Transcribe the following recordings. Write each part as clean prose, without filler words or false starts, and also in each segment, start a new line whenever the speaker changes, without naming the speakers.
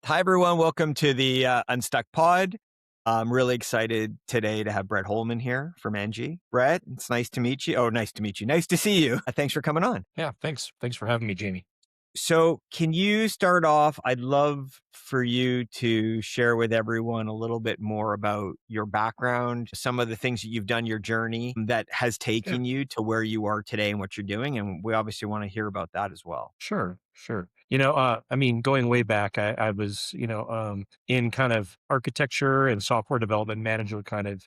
Hi, everyone. Welcome to the Unstuck Pod. I'm really excited today to have Brett Hollman here from Enji. Brett, it's nice to meet you. Oh, nice to meet you. Nice to see you. Thanks for coming on.
Yeah, thanks. Thanks for having me, Jamie.
So, can you start off? I'd love for you to share with everyone a little bit more about your background, some of the things that you've done, your journey that has
Yeah,
taken you to where you are today and what you're doing. And we obviously want to hear about that as well.
sure. Going way back, I was, in kind of architecture and software development management kind of,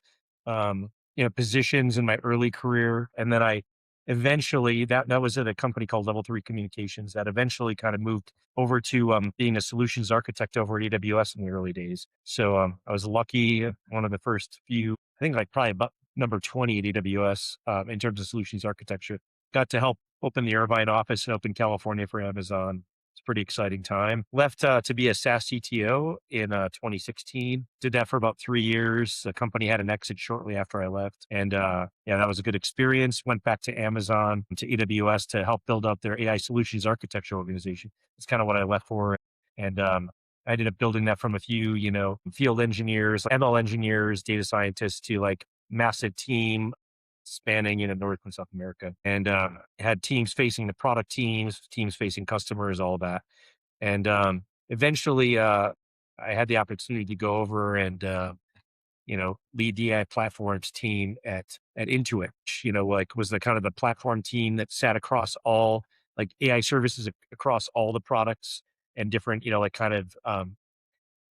positions in my early career. And then I eventually, that was at a company called Level 3 Communications that eventually kind of moved over to being a solutions architect over at AWS in the early days. So I was lucky, one of the first few, I think like probably about number 20 at AWS in terms of solutions architecture. Got to help open the Irvine office in Oakland, California for Amazon. It's a pretty exciting time. Left to be a SaaS CTO in 2016. Did that for about 3 years. The company had an exit shortly after I left. And yeah, that was a good experience. Went back to Amazon, to AWS to help build out their AI solutions architecture organization. That's kind of what I left for. And I ended up building that from a few, field engineers, ML engineers, data scientists to like massive team spanning, North and South America, and had teams facing the product teams, teams facing customers, all that. And eventually, I had the opportunity to go over and lead the AI platforms team at Intuit. Like was the kind of the platform team that sat across all like AI services across all the products and different, like kind of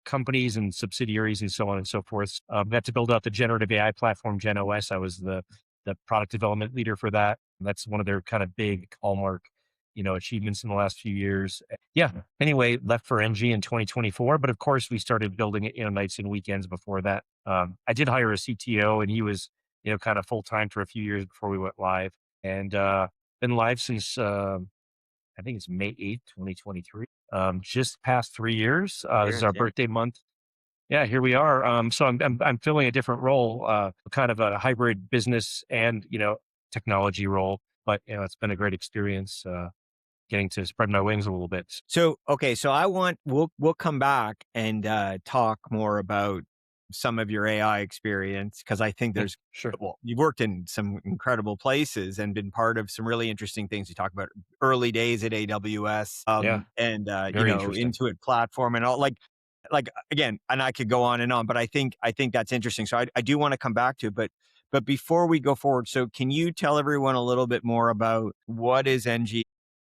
companies and subsidiaries and so on and so forth. Got to build out the generative AI platform, Gen OS. I was the product development leader for that. That's one of their kind of big hallmark, achievements in the last few years. Yeah. Anyway, left for Enji in 2024, but of course we started building it, nights and weekends before that. I did hire a CTO and he was, kind of full time for a few years before we went live, and been live since I think it's May 8th, 2023. Just past 3 years. This is
Cheers.
our
Yeah.
birthday month. Yeah, here we are. So I'm filling a different role, kind of a hybrid business and technology role. But it's been a great experience getting to spread my wings a little bit.
So, okay, so we'll come back and talk more about some of your AI experience because I think
Yeah,
there's
sure.
well, you've worked in some incredible places and been part of some really interesting things. You talk about early days at AWS,
Yeah,
and
very interesting.
Intuit platform and all like again, and I could go on and on, but I think that's interesting. So I do want to come back to it, but before we go forward, so can you tell everyone a little bit more about what is NG?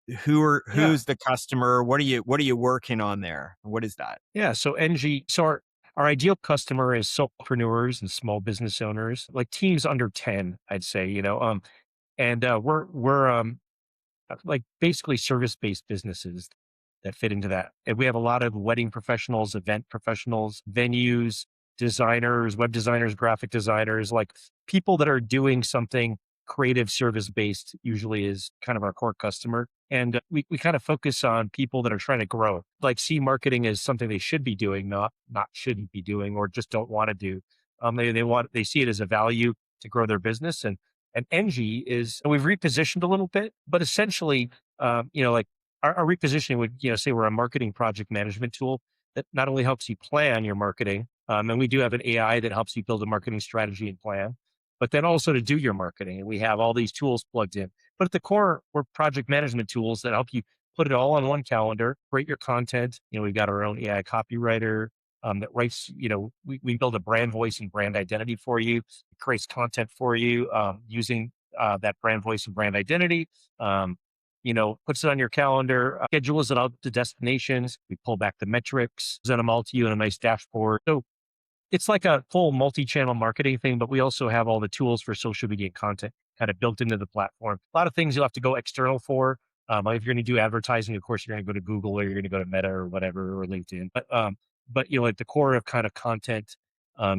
Yeah,
Who's the customer? What are you working on there? What is that?
yeah. So NG, so our ideal customer is solopreneurs and small business owners, like teams under 10, I'd say. And we're like basically service-based businesses that fit into that. And we have a lot of wedding professionals, event professionals, venues, designers, web designers, graphic designers, like people that are doing something creative service based usually is kind of our core customer. And we kind of focus on people that are trying to grow, like see marketing as something they should be doing, not shouldn't be doing, or just don't want to do. They see it as a value to grow their business. And Engie is, we've repositioned a little bit, but essentially, like our repositioning would, say we're a marketing project management tool that not only helps you plan your marketing, and we do have an AI that helps you build a marketing strategy and plan, but then also to do your marketing. And we have all these tools plugged in. But at the core, we're project management tools that help you put it all on one calendar, create your content. We've got our own AI copywriter that writes, we build a brand voice and brand identity for you. It creates content for you using that brand voice and brand identity. Puts it on your calendar, schedules it out to destinations. We pull back the metrics, send them all to you in a nice dashboard. So it's like a full multi-channel marketing thing, but we also have all the tools for social media content kind of built into the platform. A lot of things you'll have to go external for. Like if you're going to do advertising, of course, you're going to go to Google or you're going to go to Meta or whatever, or LinkedIn. But like the core of kind of content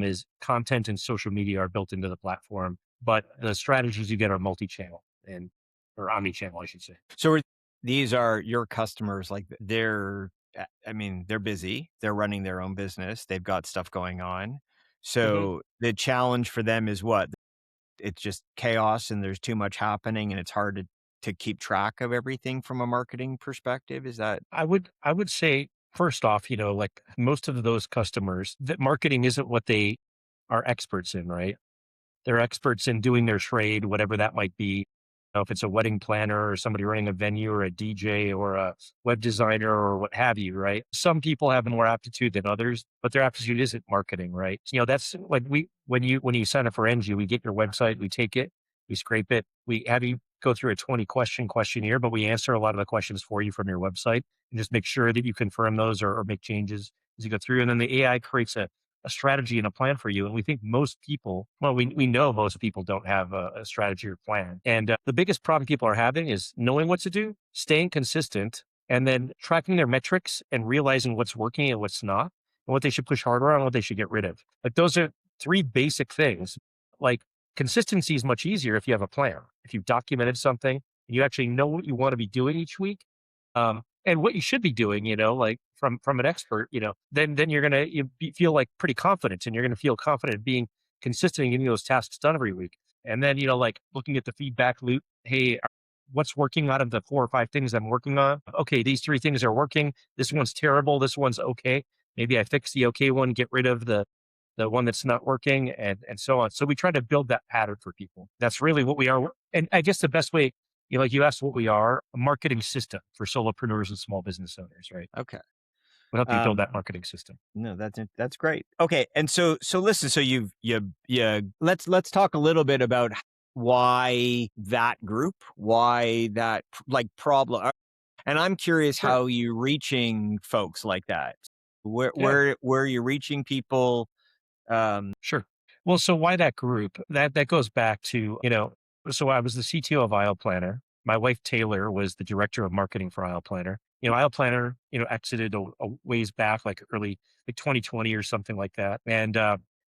is content and social media are built into the platform, but the strategies you get are multi-channel or omni-channel, I should say.
These are your customers, like I mean, they're busy. They're running their own business. They've got stuff going on.
hmm
So the challenge for them is what? It's just chaos and there's too much happening and it's hard to keep track of everything from a marketing perspective. Is that
I would say first off, like most of those customers, that marketing isn't what they are experts in, right? They're experts in doing their trade, whatever that might be. If it's a wedding planner or somebody running a venue or a DJ or a web designer or what have you, right? Some people have more aptitude than others, but their aptitude isn't marketing, right? That's like when you sign up for Enji, we get your website, we take it, we scrape it, we have you go through a 20 question questionnaire, but we answer a lot of the questions for you from your website and just make sure that you confirm those or make changes as you go through. And then the AI creates a strategy and a plan for you. And we think most people, well, we know most people don't have a strategy or plan. And the biggest problem people are having is knowing what to do, staying consistent, and then tracking their metrics and realizing what's working and what's not, and what they should push harder on, and what they should get rid of. Like those are three basic things. Like consistency is much easier if you have a plan. If you've documented something, you actually know what you want to be doing each week. And what you should be doing, like from an expert, then you're gonna feel like pretty confident, and you're gonna feel confident being consistent in getting those tasks done every week. And then like looking at the feedback loop. Hey, what's working out of the 4 or 5 things I'm working on? Okay, these 3 things are working. This one's terrible. This one's okay. Maybe I fix the okay one, get rid of the one that's not working, and so on. So we try to build that pattern for people. That's really what we are. And I guess the best way, like you asked what we are, a marketing system for solopreneurs and small business owners, right?
Okay.
We'll help you build
Um,
that marketing system.
no, that's great. Okay, and so listen. So let's talk a little bit about why that group, why that like problem. And I'm curious
Sure.
how you reaching folks like that. Where
Yeah.
where where are you reaching people?
Sure. Well, so why that group? That goes back to, so I was the CTO of Aisle Planner. My wife Taylor was the director of marketing for Aisle Planner. Aisle Planner, exited a ways back, like early, like 2020 or something like that. And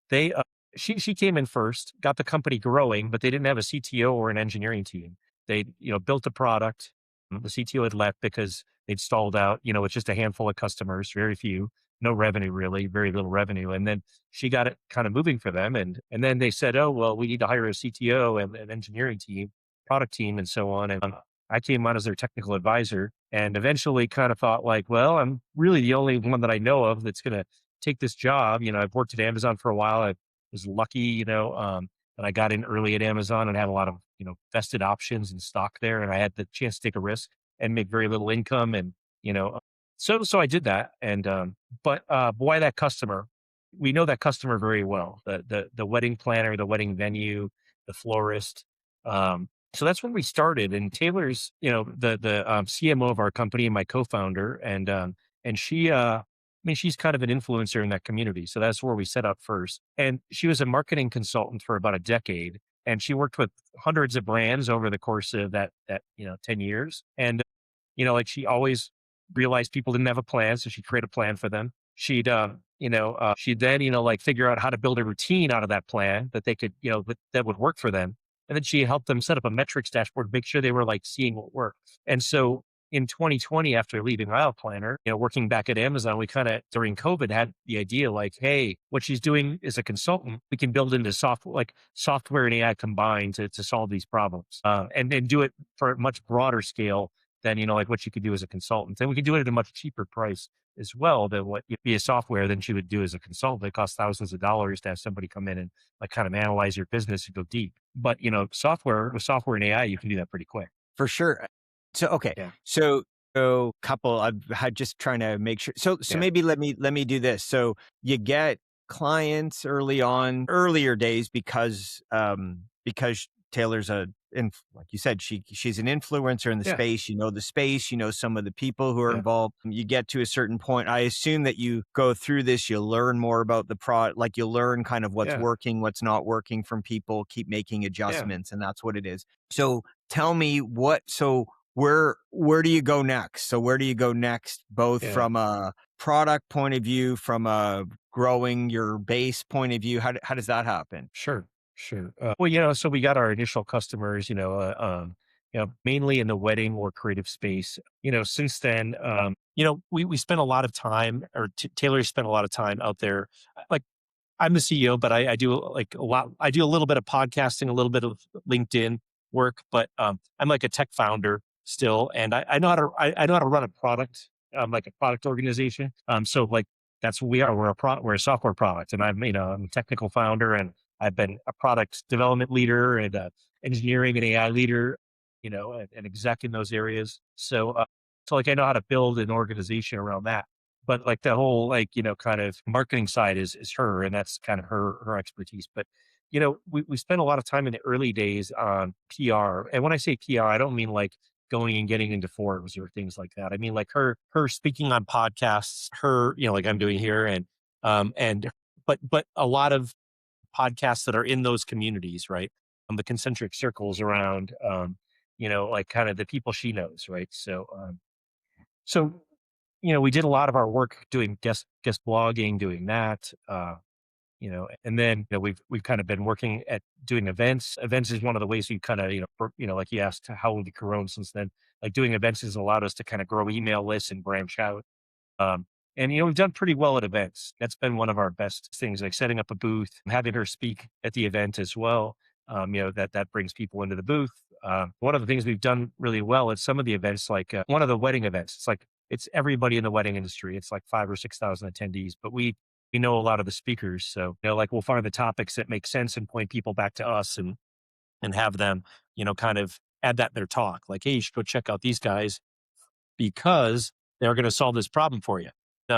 they, she came in first, got the company growing, but they didn't have a CTO or an engineering team. They, built a product. The CTO had left because they'd stalled out. With just a handful of customers, very few, no revenue really, very little revenue. And then she got it kind of moving for them. And then they said, oh, well, we need to hire a CTO and an engineering team, product team, and so on. And I came on as their technical advisor and eventually kind of thought like, well, I'm really the only one that I know of that's going to take this job. I've worked at Amazon for a while. I was lucky, and I got in early at Amazon and had a lot of, vested options and stock there. And I had the chance to take a risk and make very little income. And, so I did that. And, but why that customer? We know that customer very well, the wedding planner, the wedding venue, the florist. So that's when we started. And Taylor's, the CMO of our company and my co-founder, and she, I mean, she's kind of an influencer in that community. So that's where we set up first. And she was a marketing consultant for about a decade, and she worked with hundreds of brands over the course of that 10 years. And like she always realized people didn't have a plan, so she'd create a plan for them. She'd then, like figure out how to build a routine out of that plan that they could, that would work for them. And then she helped them set up a metrics dashboard, make sure they were like seeing what worked. And so in 2020, after leaving Aisle Planner, working back at Amazon, we kind of during COVID had the idea like, hey, what she's doing is a consultant. We can build into software and AI combined to solve these problems, and then do it for a much broader scale than like what you could do as a consultant. And we could do it at a much cheaper price as well than what via software than she would do as a consultant. It costs thousands of dollars to have somebody come in and like kind of analyze your business and go deep. But with software and AI, you can do that pretty quick.
For sure. So, okay.
Yeah.
So couple, I've had just trying to make sure. So
Yeah.
maybe let me do this. So you get clients early on, earlier days because Taylor's like you said, she's an influencer in the
Yeah.
space. You know the space. You know some of the people who are
Yeah.
involved. You get to a certain point. I assume that you go through this. You learn more about the product. Like you learn kind of what's
Yeah.
working, what's not working from people. Keep making
Yeah.
adjustments, and that's what it is. So tell me what. So where do you go next? So where do you go next, both
Yeah.
from a product point of view, from a growing your base point of view? How does that happen?
Sure. Sure. Well, so we got our initial customers, mainly in the wedding or creative space. Since then, we spent a lot of time, or Taylor spent a lot of time out there. Like I'm the CEO, but I do like a lot. I do a little bit of podcasting, a little bit of LinkedIn work, but I'm like a tech founder still, and I know how to I know how to run a product like a product organization. So like that's what we are. We're a software product, and I'm a technical founder, and I've been a product development leader and engineering and AI leader, and exec in those areas. So like I know how to build an organization around that. But like the whole like kind of marketing side is her, and that's kind of her expertise. But we spent a lot of time in the early days on PR, and when I say PR, I don't mean like going and getting into forums or things like that. I mean, like her speaking on podcasts, her, like I'm doing here, and but a lot of podcasts that are in those communities, right? The concentric circles around, like kind of the people she knows, right? So we did a lot of our work doing guest blogging, doing that. And then we've kind of been working at doing events. Events is one of the ways you kind of like you asked how have you grown since then. Like doing events has allowed us to kind of grow email lists and branch out. Um, and we've done pretty well at events. That's been one of our best things, like setting up a booth, having her speak at the event as well. That brings people into the booth. One of the things we've done really well at some of the events, like one of the wedding events, it's everybody in the wedding industry. It's like 5 or 6 thousand attendees, but we know a lot of the speakers. So, like we'll find the topics that make sense and point people back to us and have them, kind of add that in their talk. Like, hey, you should go check out these guys because they're going to solve this problem for you.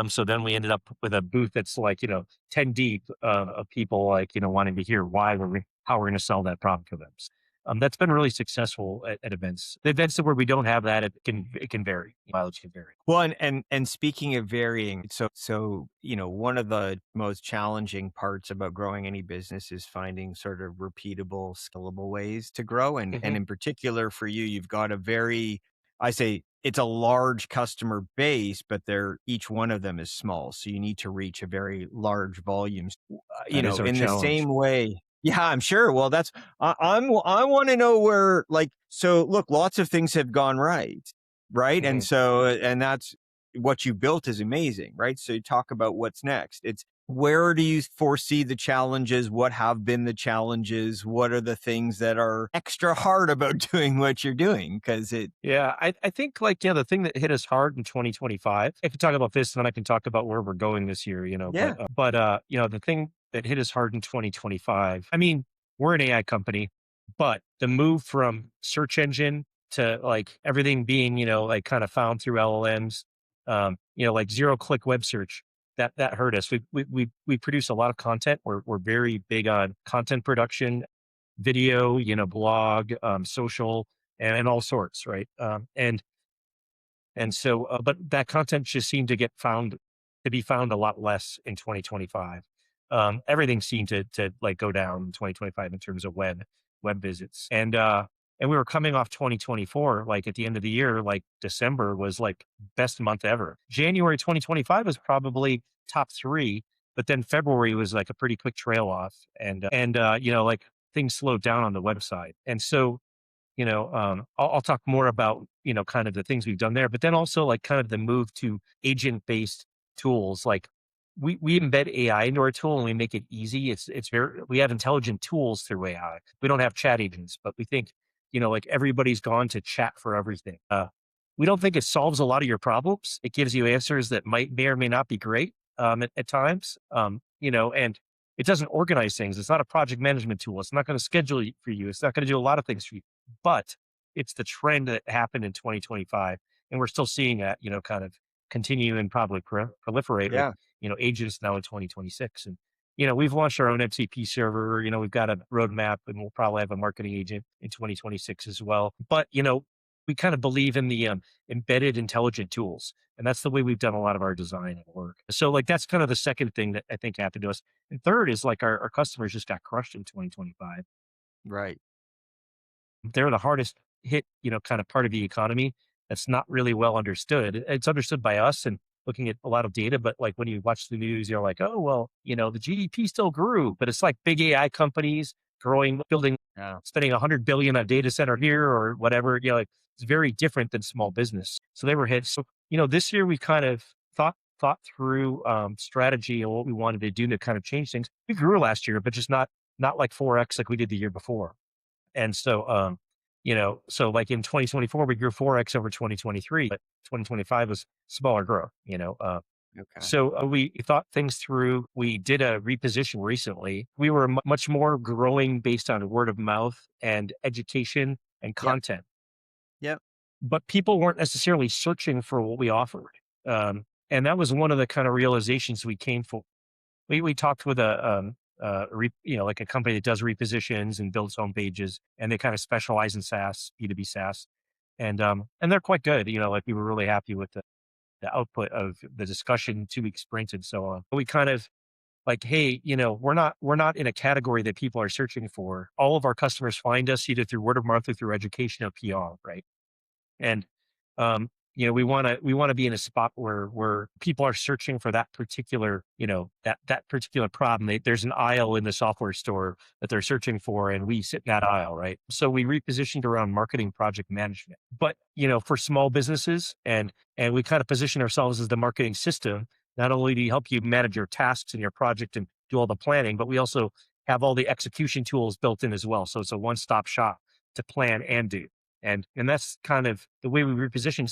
So then we ended up with a booth that's like, 10 deep of people like, wanting to hear how we're going to solve that problem for them. That's been really successful at events. The events where we don't have that, it can vary. Mileage can vary.
Well, and speaking of varying, so one of the most challenging parts about growing any business is finding sort of repeatable, scalable ways to grow. And
Hmm.
in particular for you, you've got a very, I say it's a large customer base, but each one of them is small. So you need to reach a very large volumes.
That is our
In the
challenge.
same way. Yeah, I'm sure. Well, I want to know where, like, so look, lots of things have gone right. Right. And
Hmm.
so, and that's what you built is amazing. Right. So you talk about what's next. It's where do you foresee the challenges? What have been the challenges? What are the things that are extra hard about doing what you're doing? Because
Yeah, I think like, the thing that hit us hard in 2025, I can talk about this and then I can talk about where we're going this year,
yeah,
the thing that hit us hard in 2025, I mean, we're an AI company, but the move from search engine to like everything being, like kind of found through LLMs, like zero click web search, that hurt us. We produce a lot of content. We're very big on content production, video, blog, social, and all sorts, right? But that content just seemed to be found a lot less in 2025. Everything seemed to like go down in 2025 in terms of web visits, and we were coming off 2024. Like at the end of the year, like December was like best month ever. January 2025 was probably top three, but then February was like a pretty quick trail off, and like things slowed down on the website, and so I'll talk more about, kind of the things we've done there, but then also like kind of the move to agent based tools. Like we embed AI into our tool and we make it easy. We have intelligent tools through AI. We don't have chat agents, but we think, like everybody's gone to chat for everything. We don't think it solves a lot of your problems. It gives you answers that may or may not be great at times. And it doesn't organize things. It's not a project management tool. It's not going to schedule for you. It's not going to do a lot of things for you, but it's the trend that happened in 2025. And we're still seeing that, kind of continue and probably proliferate with,
yeah,
agents now in 2026. And, we've launched our own MCP server, we've got a roadmap and we'll probably have a marketing agent in 2026 as well. But, we kind of believe in the embedded intelligent tools. And that's the way we've done a lot of our design and work. So like, that's kind of the second thing that I think happened to us. And third is like our customers just got crushed in 2025.
right.
They're the hardest hit, kind of part of the economy that's not really well understood. It's understood by us and looking at a lot of data, but like when you watch the news, you're like, oh, well, the GDP still grew, but it's like big AI companies growing, building,
Yeah.
spending 100 billion on data center here or whatever, like it's very different than small business. So they were hit. So, this year we kind of thought through strategy and what we wanted to do to kind of change things. We grew last year, but just not like 4X like we did the year before. And so, So like in 2024, we grew 4x over 2023, but 2025 was smaller growth.
Okay.
So we thought things through. We did a reposition recently. We were much more growing based on word of mouth and education and
Yep.
content,
Yep.
but people weren't necessarily searching for what we offered. And that was one of the kind of realizations we came for. We talked with like a company that does repositions and builds home pages, and they kind of specialize in SaaS, B2B SaaS, and they're quite good. Like we were really happy with the output of the discussion 2 weeks sprint and so on. We kind of like, hey, we're not in a category that people are searching for. All of our customers find us either through word of mouth or through education or PR, right? And we want to be in a spot where people are searching for that particular, that particular problem. There's an aisle in the software store that they're searching for, and we sit in that aisle, right? So we repositioned around marketing project management. But for small businesses, and we kind of position ourselves as the marketing system. Not only do you help you manage your tasks and your project and do all the planning, but we also have all the execution tools built in as well. So it's a one-stop shop to plan and do. And that's kind of the way we reposition.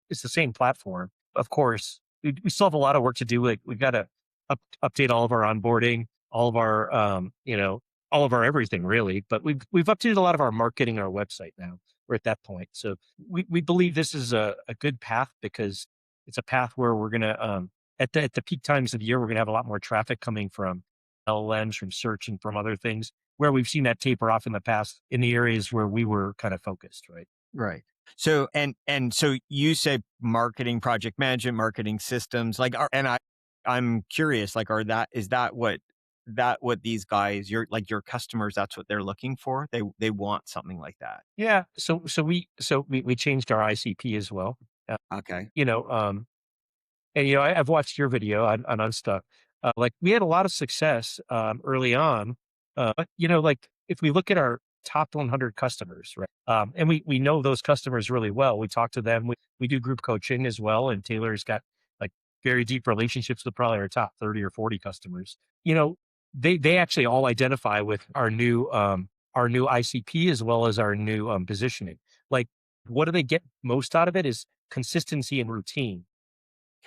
It's the same platform. Of course, we still have a lot of work to do. Like we've got to update all of our onboarding, all of our, all of our everything really. But we've updated a lot of our marketing, our website now. We're at that point. So we believe this is a good path because it's a path where we're going to, at the peak times of the year, we're going to have a lot more traffic coming from LLMs, from search and from other things where we've seen that taper off in the past in the areas where we were kind of focused, right?
Right. So and so you say marketing, project management, marketing systems, like and I'm curious, like is that what these guys, your customers, that's what they're looking for? They want something like that.
Yeah. So we changed our ICP as well. Uh,
Okay.
you know, um, and I've watched your video on Unstuck. Like we had a lot of success early on, but like if we look at our top 100 customers, right? And we know those customers really well. We talk to them. We do group coaching as well, and Taylor's got like very deep relationships with probably our top 30 or 40 customers. You know, they actually all identify with our new ICP as well as our new positioning. Like, what do they get most out of it is consistency and routine,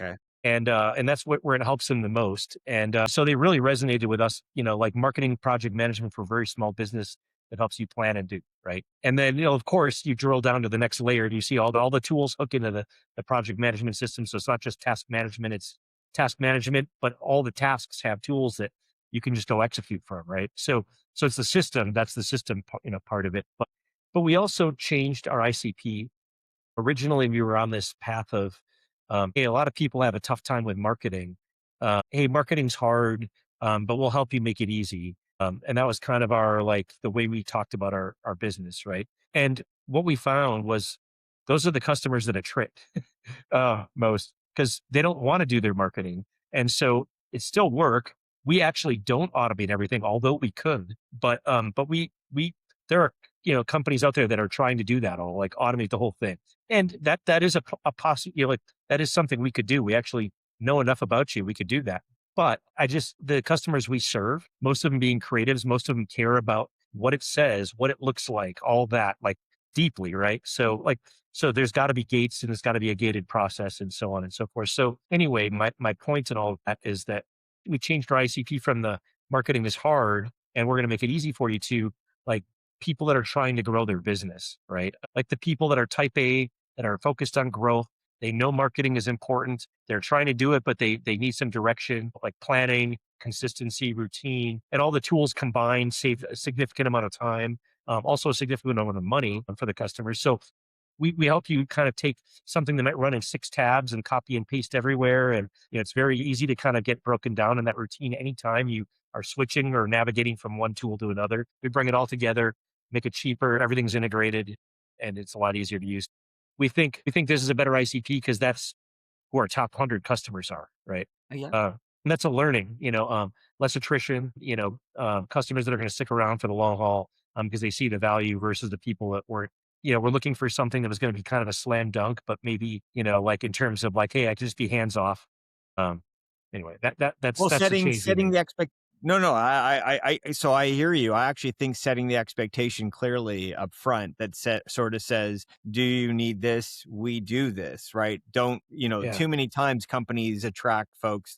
Okay.
and that's where it helps them the most. And so they really resonated with us. Like marketing project management for very small business that helps you plan and do right. And then of course you drill down to the next layer and you see all the tools hook into the project management system. So it's not just task management; it's task management, but all the tasks have tools that you can just go execute from, right? So it's the system. That's the system, part of it. But we also changed our ICP. Originally, we were on this path of, hey, a lot of people have a tough time with marketing. Hey, marketing's hard, but we'll help you make it easy. And that was kind of the way we talked about our business, right? And what we found was those are the customers that attrit most because they don't want to do their marketing. And so it's still work. We actually don't automate everything, although we could. But we there are companies out there that are trying to do that, or like automate the whole thing. And that is a possible, like that is something we could do. We actually know enough about you. We could do that. But the customers we serve, most of them being creatives, most of them care about what it says, what it looks like, all that, like deeply, right? So there's got to be gates and there's got to be a gated process and so on and so forth. So anyway, my point in all of that is that we changed our ICP from the marketing is hard and we're going to make it easy for you to like people that are trying to grow their business, right? Like the people that are type A, that are focused on growth. They know marketing is important. They're trying to do it, but they need some direction, like planning, consistency, routine, and all the tools combined save a significant amount of time, also a significant amount of money for the customers. So we help you kind of take something that might run in 6 tabs and copy and paste everywhere. And it's very easy to kind of get broken down in that routine anytime you are switching or navigating from one tool to another. We bring it all together, make it cheaper, everything's integrated, and it's a lot easier to use. We think this is a better ICP because that's who our top 100 customers are, right?
Yeah.
And that's a learning, less attrition, customers that are going to stick around for the long haul because they see the value versus the people that we're looking for something that was going to be kind of a slam dunk, but maybe, like in terms of like, hey, I can just be hands off. Um, anyway, that's
Well,
the change we made.
No, no, so I hear you. I actually think setting the expectation clearly up front that sort of says, do you need this? We do this, right? Don't,
Yeah,
too many times companies attract folks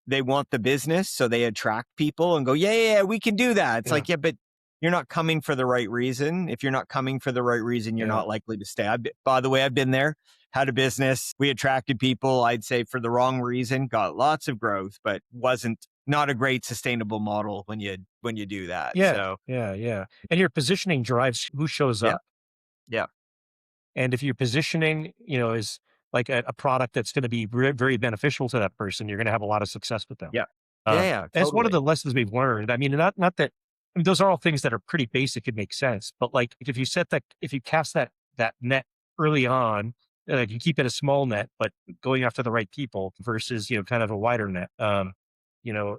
they want the business. So they attract people and go, yeah, yeah, yeah, we can do that. It's
yeah,
like, yeah, but you're not coming for the right reason. If you're not coming for the right reason, you're
yeah,
not likely to stay. By the way, I've been there, had a business. We attracted people, I'd say for the wrong reason, got lots of growth, but wasn't not a great sustainable model when you do that.
yeah,
So
yeah, yeah. And your positioning drives who shows
yeah,
up.
yeah,
And if your positioning, is like a product that's going to be very beneficial to that person, you're going to have a lot of success with them.
yeah, yeah, yeah,
That's one of
totally.
the lessons we've learned. I mean, not that I mean, those are all things that are pretty basic and make sense. But like, if you cast that net early on, like you keep it a small net, but going after the right people versus kind of a wider net. You know,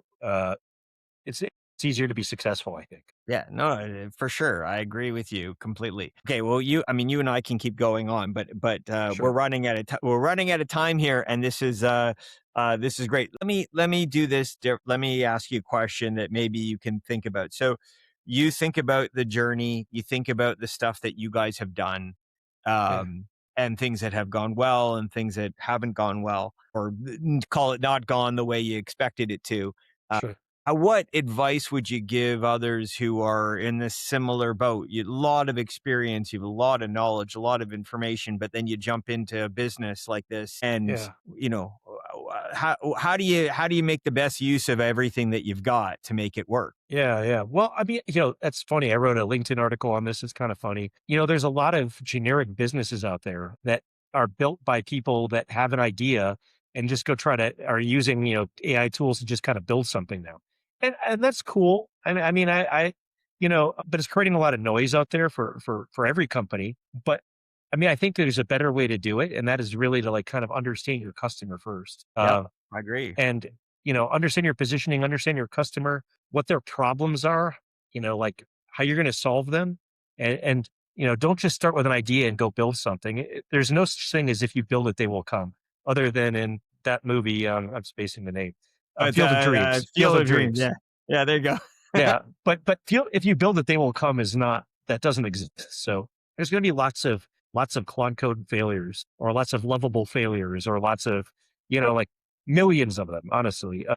it's easier to be successful, I think.
Yeah, no, for sure. I agree with you completely. Okay, well, I mean, you and I can keep going on, but we're
Sure.
we're running out of time here, and this is great. Let me do this. Let me ask you a question that maybe you can think about. So, you think about the journey, you think about the stuff that you guys have done,
Yeah.
and things that have gone well, and things that haven't gone well, or call it not gone the way you expected it to.
Sure.
What advice would you give others who are in this similar boat? You a lot of experience, you have a lot of knowledge, a lot of information, but then you jump into a business like this, and
Yeah.
how do you make the best use of everything that you've got to make it work?
Yeah, yeah. Well, I mean, that's funny. I wrote a LinkedIn article on this. It's kind of funny. There's a lot of generic businesses out there that are built by people that have an idea and just go are using, AI tools to just kind of build something now. And that's cool. But it's creating a lot of noise out there for every company. But I mean, I think there's a better way to do it. And that is really to like kind of understand your customer first.
Yep, I agree.
And understand your positioning, understand your customer, what their problems are, like how you're going to solve them. And don't just start with an idea and go build something. There's no such thing as if you build it they will come, other than in that movie. I'm spacing the name.
But
Field of Dreams. Field
Field
of
of Dreams,
Dreams.
yeah, yeah, there you go.
Yeah, but feel if you build it, they will come is not that doesn't exist. So there's going to be lots of Claude code failures, or lots of lovable failures, or lots of like millions of them, honestly,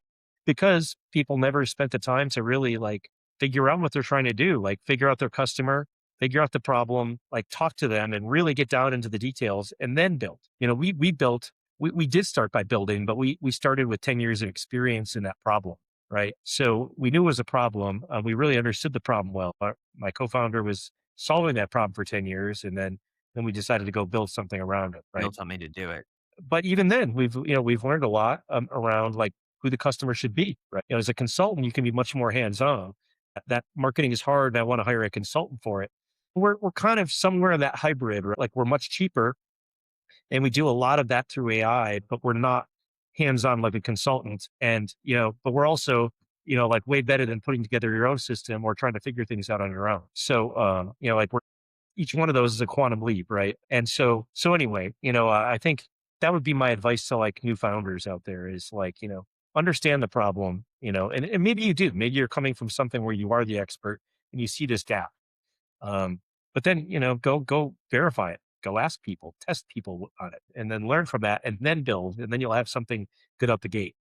because people never spent the time to really like figure out what they're trying to do, like figure out their customer, figure out the problem, like talk to them, and really get down into the details, and then build. We built. We did start by building, but we started with 10 years of experience in that problem, right? So we knew it was a problem. We really understood the problem well. My co-founder was solving that problem for 10 years, and then we decided to go build something around it, right?
Build something to do it.
But even then, we've learned a lot around like who the customer should be, right? As a consultant, you can be much more hands-on. That marketing is hard. I want to hire a consultant for it. We're kind of somewhere in that hybrid, right? Like we're much cheaper, and we do a lot of that through AI, but we're not hands-on like a consultant. And, but we're also, like way better than putting together your own system or trying to figure things out on your own. So, like each one of those is a quantum leap, right? And so anyway, I think that would be my advice to like new founders out there is like, understand the problem, and maybe you do, maybe you're coming from something where you are the expert and you see this gap. But then, go verify it, go ask people, test people on it, and then learn from that and then build, and then you'll have something good out the gate.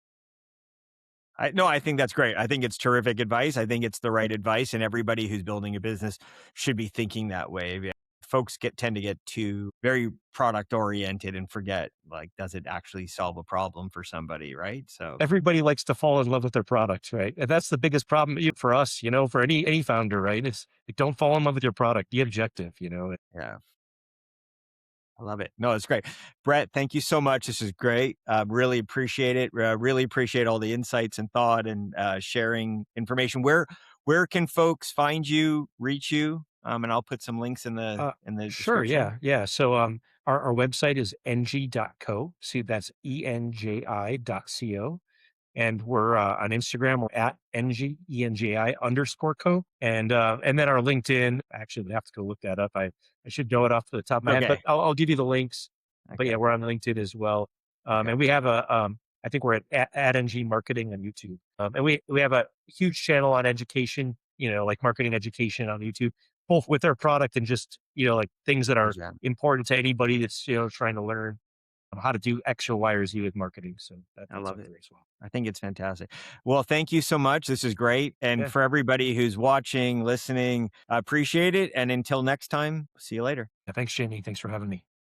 No, I think that's great. I think it's terrific advice. I think it's the right advice, and everybody who's building a business should be thinking that way. Yeah. Folks tend to get too very product oriented and forget, like, does it actually solve a problem for somebody, right? So
Everybody likes to fall in love with their product, right? And that's the biggest problem for us, for any founder, right? It's like, don't fall in love with your product, be objective.
yeah, I love it. No, it's great. Brett, thank you so much. This is great. Really appreciate it. Really appreciate all the insights and thought and sharing information. Where can folks find you, reach you? And I'll put some links in the
Sure.
description.
Yeah. Yeah. So, our website is enji.co. See, that's ENJI.co. And we're on Instagram. We're at NG, ENJI underscore co. And then our LinkedIn, actually, would have to go look that up. I should know it off the top of my head, but
Okay.
I'll give you the links. But yeah,
Okay.
we're on LinkedIn as well.
Okay.
And we have I think we're at Enji Marketing on YouTube. And we have a huge channel on education, like marketing education on YouTube, both with our product and just, like things that are
Yeah.
important to anybody that's, trying to learn how to do X or Y or Z with marketing. So
I
that's
love
out
it.
there as well.
I think it's fantastic. Well, thank you so much. This is great. And
Yeah.
for everybody who's watching, listening, I appreciate it. And until next time, see you later.
Yeah, thanks, Jamie. Thanks for having me.